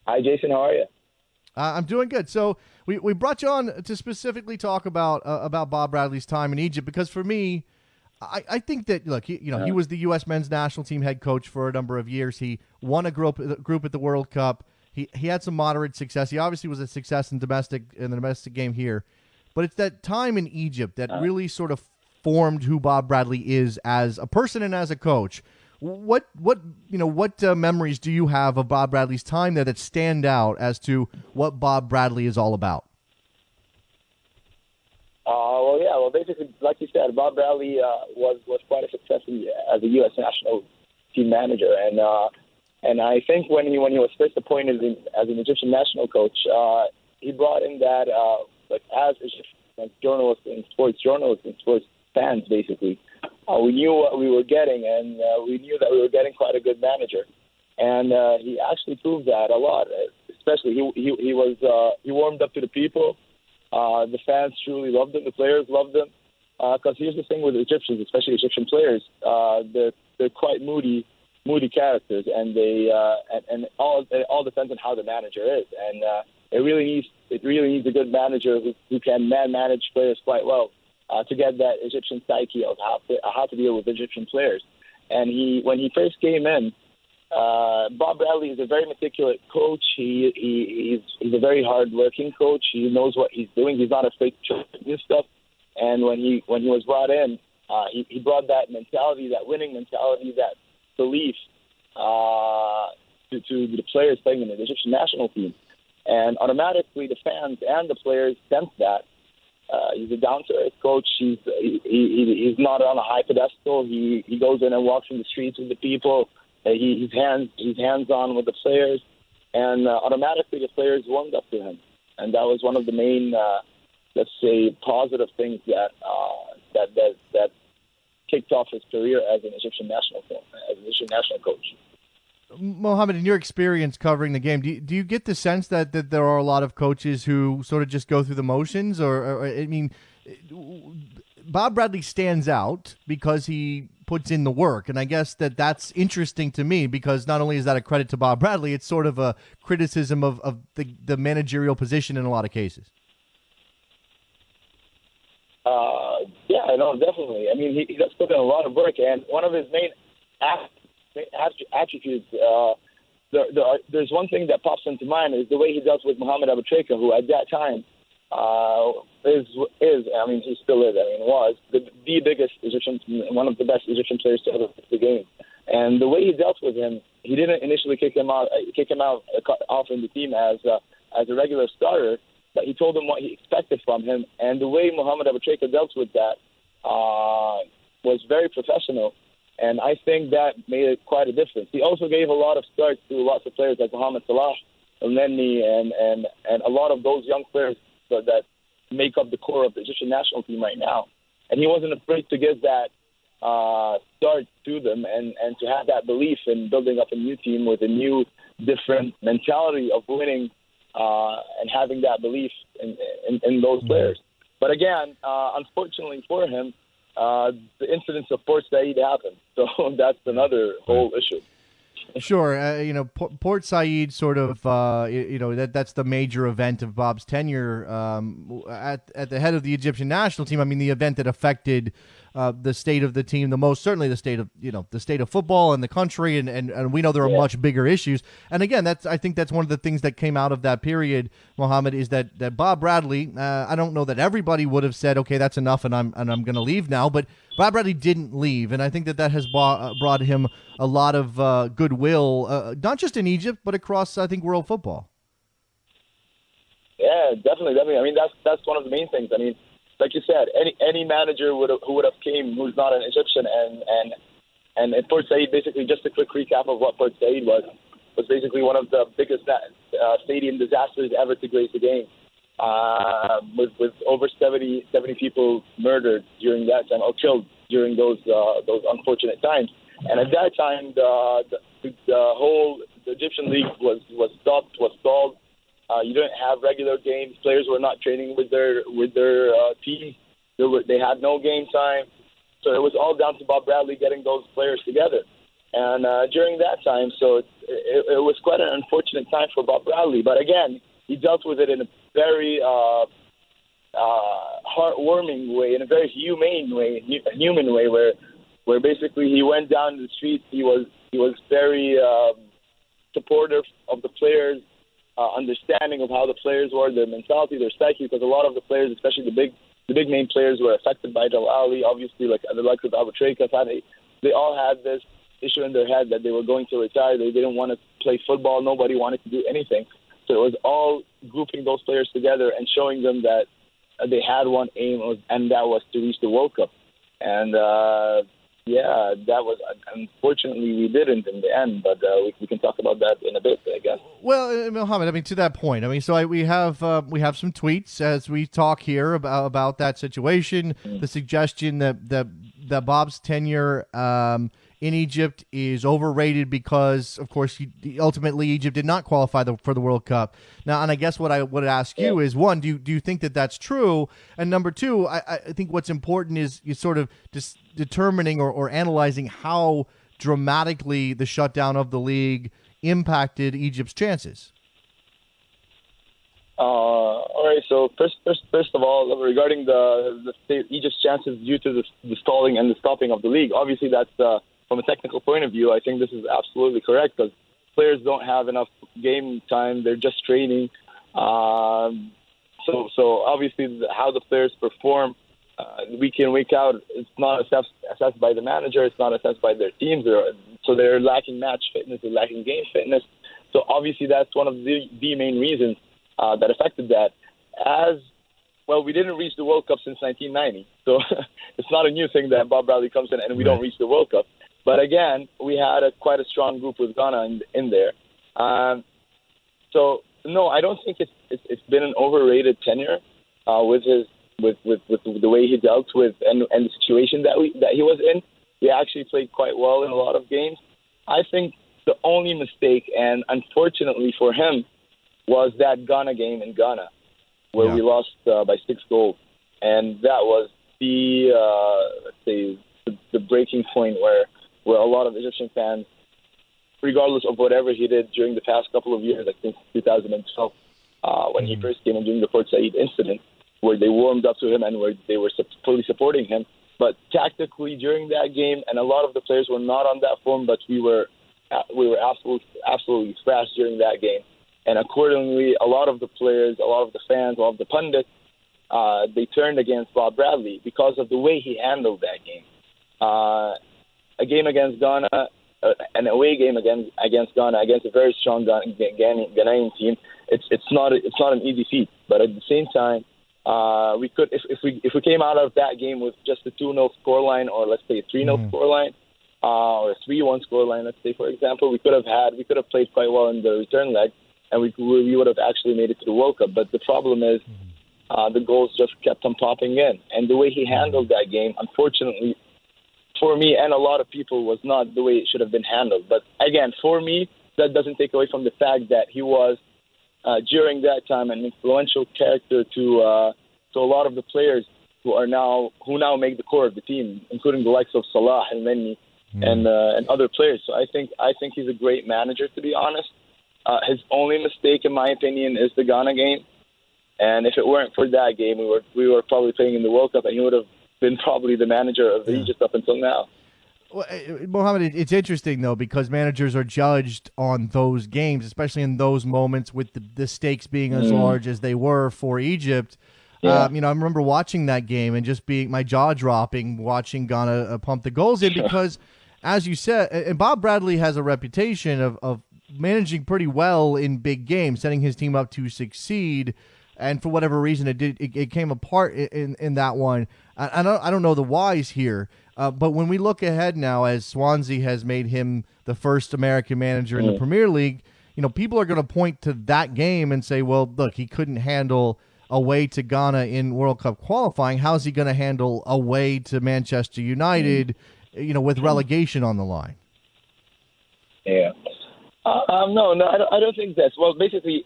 Hi, Jason. How are you? I'm doing good. So we brought you on to specifically talk about Bob Bradley's time in Egypt because for me, I think that look, he was the U.S. men's national team head coach for a number of years. He won a group at the World Cup. He had some moderate success. He obviously was a success in the domestic game here, but it's that time in Egypt that really sort of formed who Bob Bradley is as a person and as a coach. What memories do you have of Bob Bradley's time there that stand out as to what Bob Bradley is all about? Well, basically, like you said, Bob Bradley was quite a success as a U.S. national team manager, and I think when he was first appointed as an Egyptian national coach, he brought in that as journalists and sports fans, basically. We knew what we were getting, and we knew that we were getting quite a good manager. And he actually proved that a lot. Especially, he warmed up to the people. The fans truly loved him. The players loved him. Because here's the thing with Egyptians, especially Egyptian players, they're quite moody characters, and it all depends on how the manager is. And it really needs a good manager who can manage players quite well. To get that Egyptian psyche of how to deal with Egyptian players. And when he first came in, Bob Bradley is a very meticulous coach. He's a very hard-working coach. He knows what he's doing. He's not afraid to try new stuff. And when he was brought in, he brought that mentality, that winning mentality, that belief to the players playing in the Egyptian national team. And automatically, the fans and the players sense that. He's a down-to-earth coach. He's not on a high pedestal. He goes in and walks in the streets with the people. He's hands-on with the players, and automatically the players warmed up to him. And that was one of the main, let's say, positive things that kicked off his career as an Egyptian national coach. Mohamed, in your experience covering the game, do you get the sense that there are a lot of coaches who sort of just go through the motions? Or I mean, Bob Bradley stands out because he puts in the work, and I guess that's interesting to me because not only is that a credit to Bob Bradley, it's sort of a criticism of the managerial position in a lot of cases. Yeah, no, definitely. I mean, he does put in a lot of work, and one of his main attributes, there's one thing that pops into mind is the way he dealt with Mohamed Abou Trika, who at that time he still is, was the biggest Egyptian, one of the best Egyptian players to ever play the game. And the way he dealt with him, he didn't initially kick him out off in the team as a regular starter, but he told him what he expected from him. And the way Mohamed Abou Trika dealt with that was very professional. And I think that made quite a difference. He also gave a lot of starts to lots of players like Mohamed Salah, El-Neni, and a lot of those young players that make up the core of the Egyptian national team right now. And he wasn't afraid to give that start to them and to have that belief in building up a new team with a new, different mentality of winning and having that belief in those players. But again, unfortunately for him, the incidents of Portsaid happened, so that's another whole issue. Sure, Portsaid sort of, that's the major event of Bob's tenure at the head of the Egyptian national team. I mean, the event that affected the state of the team the most, certainly the state of football and the country, and we know there are much bigger issues. And again, I think that's one of the things that came out of that period, Mohamed, is that Bob Bradley, I don't know that everybody would have said, okay, that's enough, and I'm going to leave now, but Bob Bradley didn't leave, and I think that has brought him a lot of goodwill, not just in Egypt, but across, I think, world football. Yeah, definitely. I mean, that's one of the main things. I mean, like you said, any manager who would have came who's not an Egyptian, and Portsaid, basically, just a quick recap of what Portsaid was basically one of the biggest stadium disasters ever to grace the game. With over 70 people murdered during that time, or killed during those unfortunate times. And at that time, the whole Egyptian league was stopped, was stalled. You didn't have regular games. Players were not training with their teams. They had no game time. So it was all down to Bob Bradley getting those players together. And during that time, so it was quite an unfortunate time for Bob Bradley. But again, he dealt with it in a very heartwarming way, in a very human way, where basically he went down the street. He was very supportive of the players, understanding of how the players were, their mentality, their psyche, because a lot of the players, especially the big name players, were affected by Jalali. Obviously, like the likes of Abou Trika, they all had this issue in their head that they were going to retire. They didn't want to play football. Nobody wanted to do anything. So it was all grouping those players together and showing them that they had one aim, and that was to reach the World Cup. And that was, unfortunately, we didn't in the end, but we can talk about that in a bit, I guess. Well, Mohamed, I mean, to that point, I mean, so we have some tweets as we talk here about that situation, the suggestion that Bob's tenure in Egypt is overrated because, of course, ultimately Egypt did not qualify for the World Cup. Now, and I guess what I would ask you is, one, do you think that that's true? And number two, I think what's important is you sort of just determining or analyzing how dramatically the shutdown of the league impacted Egypt's chances. All right. So first of all, regarding the Egypt's chances due to the stalling and the stopping of the league, obviously that's from a technical point of view. I think this is absolutely correct because players don't have enough game time; they're just training. So obviously, how the players perform week in, week out, it's not assessed by the manager. It's not assessed by their teams. So they're lacking match fitness. They're lacking game fitness. So obviously, that's one of the main reasons that affected that. As well, we didn't reach the World Cup since 1990. So it's not a new thing that Bob Bradley comes in and we don't reach the World Cup. But again, we had quite a strong group with Ghana in there. So no, I don't think it's been an overrated tenure with the way he dealt with and the situation that he was in. He actually played quite well in a lot of games. I think the only mistake, and unfortunately for him, was that Ghana game in Ghana, where we lost by 6 goals, and that was the breaking point where a lot of Egyptian fans, regardless of whatever he did during the past couple of years, like since 2012, when he first came in during the Portsaid incident, where they warmed up to him and where they were fully supporting him. But tactically during that game, and a lot of the players were not on that form, but we were absolutely thrashed during that game. And accordingly, a lot of the players, a lot of the fans, a lot of the pundits, they turned against Bob Bradley because of the way he handled that game. A game against Ghana, an away game against Ghana, against a very strong Ghanaian team, it's not an easy feat. But at the same time, we could, if we came out of that game with just a 2-0 scoreline, or let's say a 3-0 scoreline, or a 3-1 scoreline, let's say for example, we could have played quite well in the return leg, and we would have actually made it to the World Cup. But the problem is the goals just kept on popping in, and the way he handled that game, unfortunately, for me and a lot of people, was not the way it should have been handled. But again, for me, that doesn't take away from the fact that he was during that time an influential character to a lot of the players who now make the core of the team, including the likes of Salah and Menni and other players. So I think he's a great manager, to be honest. His only mistake, in my opinion, is the Ghana game. And if it weren't for that game, we were probably playing in the World Cup, and he would have been probably the manager of Egypt up until now. Well, Mohamed, it's interesting, though, because managers are judged on those games, especially in those moments with the stakes being as large as they were for Egypt. Yeah. I remember watching that game and just being my jaw dropping, watching Ghana pump the goals in because, as you said, and Bob Bradley has a reputation of managing pretty well in big games, setting his team up to succeed. And for whatever reason, it came apart in that one. I don't know the whys here, but when we look ahead now, as Swansea has made him the first American manager in the Premier League, people are going to point to that game and say, well, look, he couldn't handle away to Ghana in World Cup qualifying. How's he going to handle away to Manchester United, with relegation on the line? Yeah. No, I don't think that's, well, basically,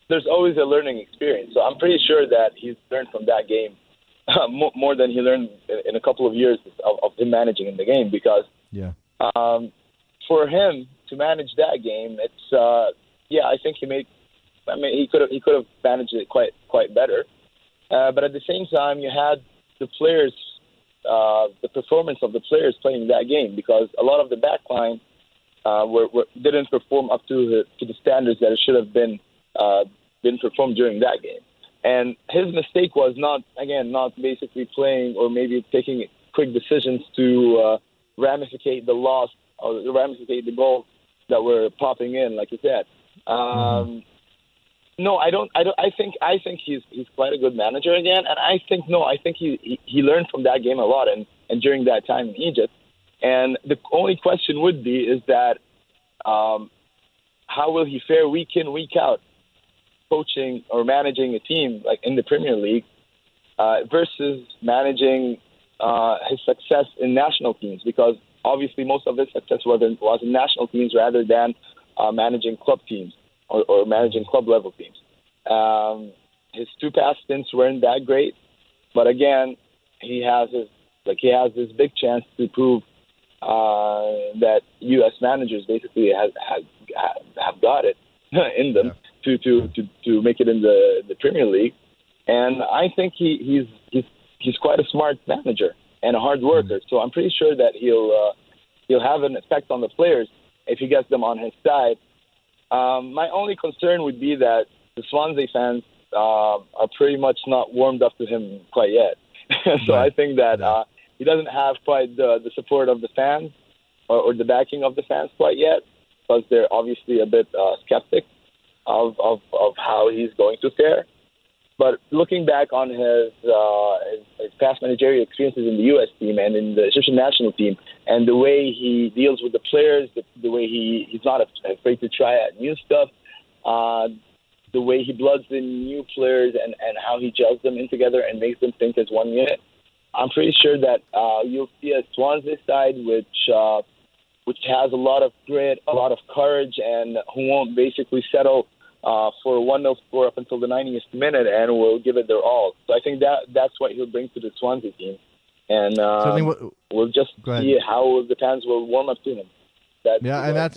there's always a learning experience. So I'm pretty sure that he's learned from that game more than he learned in a couple of years of him managing in the game, because for him to manage that game, it's I think he could have managed it quite better. But at the same time, you had the players, the performance of the players playing that game, because a lot of the back line didn't perform up to the standards that it should have been performed during that game. And his mistake was not basically playing or maybe taking quick decisions to ramify the loss or ramify the goals that were popping in, like you said. No, I don't. I think he's quite a good manager again, and I think he learned from that game a lot, and during that time in Egypt. And the only question would be is that how will he fare week in, week out, coaching or managing a team like in the Premier League versus managing his success in national teams, because obviously most of his success was in national teams rather than managing club teams or managing club level teams. His two past stints weren't that great, but again, he has this big chance to prove that U.S. managers basically have got it in them to make it in the Premier League, and I think he's quite a smart manager and a hard worker. So I'm pretty sure that he'll have an effect on the players if he gets them on his side. My only concern would be that the Swansea fans are pretty much not warmed up to him quite yet. So I think that he doesn't have quite the support of the fans or the backing of the fans quite yet, because they're obviously a bit skeptic of how he's going to fare. But looking back on his past managerial experiences in the U.S. team and in the Egyptian national team, and the way he deals with the players, the way he's not afraid to try out new stuff, the way he bloods in new players and how he gels them in together and makes them think as one unit, I'm pretty sure that you'll see a Swansea side which has a lot of grit, a lot of courage, and who won't basically settle for a 1-0 score up until the 90th minute and will give it their all. So I think that's what he'll bring to the Swansea team. And we'll just see how the fans will warm up to him. That's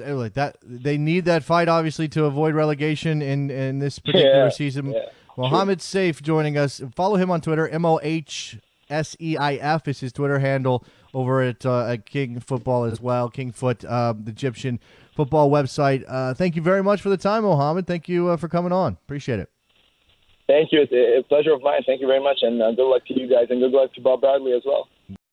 like that. They need that fight, obviously, to avoid relegation in this particular season. Yeah. Mohamed Seif joining us. Follow him on Twitter. MOHSEIF is his Twitter handle over at King Football as well. King Foot, the Egyptian football website. Thank you very much for the time, Mohamed. Thank you for coming on. Appreciate it. Thank you. It's a pleasure of mine. Thank you very much, and good luck to you guys, and good luck to Bob Bradley as well.